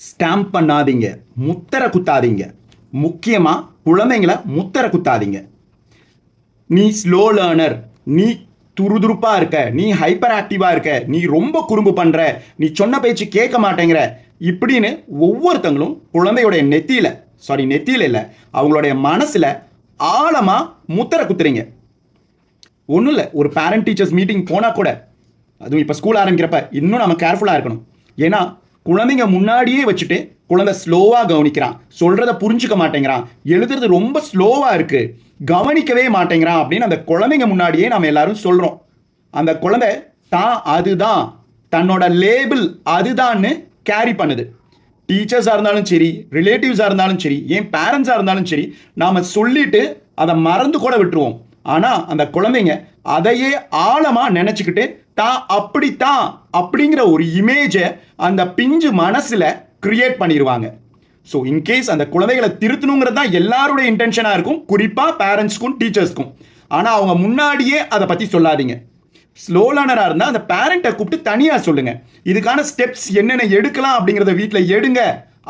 Stamp பண்ணாதீங்க, முத்திரை குத்தாதீங்க. முக்கியமா குழந்தைங்கள முத்திரை குத்தாதீங்க. நீ ஸ்லோ லேர்னர், நீ துருதுருப்பா இருக்க, நீ ஹைப்பர் ஆக்டிவா இருக்க, நீ ரொம்ப குறும்பு பண்ற, நீ சொன்ன பேச்சு கேட்க மாட்டேங்கிற, இப்படின்னு ஒவ்வொருத்தங்களும் குழந்தையுடைய நெத்தியில இல்ல, அவங்களுடைய மனசுல ஆழமா முத்திரை குத்துறீங்க. ஒன்றும் இல்லை, ஒரு பேரண்ட் டீச்சர்ஸ் மீட்டிங் போனால் கூட, அதுவும் இப்போ ஸ்கூல் ஆரம்பிக்கிறப்ப இன்னும் நம்ம கேர்ஃபுல்லாக இருக்கணும். ஏன்னா குழந்தைங்க முன்னாடியே வச்சுட்டு குழந்தை ஸ்லோவாக கவனிக்கிறான், சொல்கிறத புரிஞ்சுக்க மாட்டேங்கிறான், எழுதுறது ரொம்ப ஸ்லோவாக இருக்குது, கவனிக்கவே மாட்டேங்கிறான் அப்படின்னு அந்த குழந்தைங்க முன்னாடியே நம்ம எல்லாரும் சொல்கிறோம். அந்த குழந்தை தான் அதுதான், தன்னோட லேபிள் அதுதான்னு கேரி பண்ணுது. டீச்சர்ஸாக இருந்தாலும் சரி, ரிலேட்டிவ்ஸாக இருந்தாலும் சரி, ஏன் பேரண்ட்ஸாக இருந்தாலும் சரி, நாம் சொல்லிட்டு அதை மறந்து கூட விட்டுருவோம். ஆனால் அந்த குழந்தைங்க அதையே ஆழமாக நினச்சிக்கிட்டு தான் அப்படித்தான் அப்படிங்கிற ஒரு இமேஜை அந்த பிஞ்சு மனசில் கிரியேட் பண்ணிடுவாங்க. ஸோ இன்கேஸ் அந்த குழந்தைகளை திருத்தணுங்கிறது தான் எல்லாருடைய இன்டென்ஷனாக இருக்கும், குறிப்பாக பேரண்ட்ஸ்க்கும் டீச்சர்ஸ்க்கும். ஆனால் அவங்க முன்னாடியே அதை பற்றி சொல்லாதீங்க. ஸ்லோ லேர்னராக இருந்தால் அந்த பேரண்ட்டை கூப்பிட்டு தனியாக சொல்லுங்கள், இதுக்கான ஸ்டெப்ஸ் என்னென்ன எடுக்கலாம் அப்படிங்கிறத வீட்டில் எடுங்க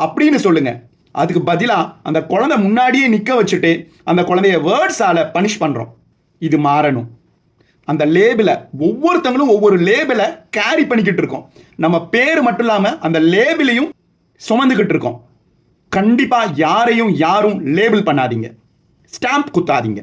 அப்படின்னு சொல்லுங்கள். அதுக்கு பதிலாக அந்த குழந்தை முன்னாடியே நிற்க வச்சுட்டு அந்த குழந்தைய வேர்ட்ஸால் பனிஷ் பண்ணுறோம். இது மாறணும். அந்த லேபிளை ஒவ்வொருத்தங்களும் ஒவ்வொரு லேபிளை கேரி பண்ணிக்கிட்டு இருக்கோம். நம்ம பேர் மட்டும் இல்லாமல் அந்த லேபிளையும் சுமந்துக்கிட்டு இருக்கோம். கண்டிப்பாக யாரையும் யாரும் லேபிள் பண்ணாதீங்க, ஸ்டாம்ப் குத்தாதீங்க.